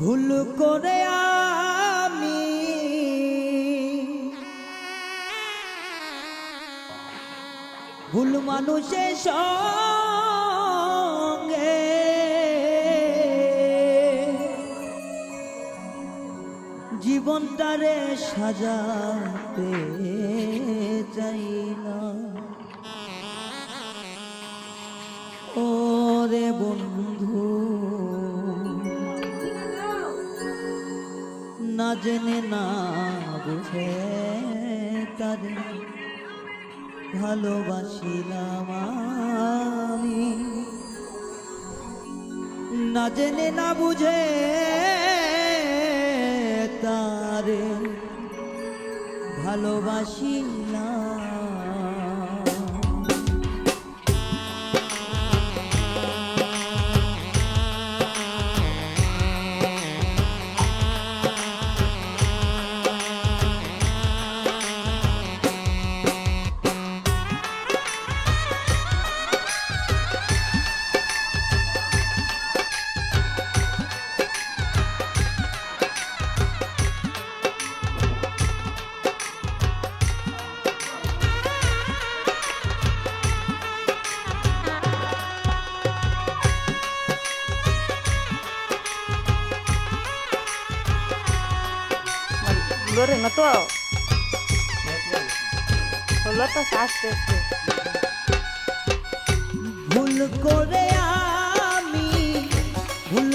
ভুল করে আমি ভুল মানুষের সঙ্গে জীবনটারে সাজাতে চাই না। ওরে বন্ধু, না জেনে না বুঝে তারে ভালোবাসিলাম আমি, না জেনে না বুঝে তারে ভালোবাসিলাম। Lore na to. Holo to saste. ভুল করে আমি ভুল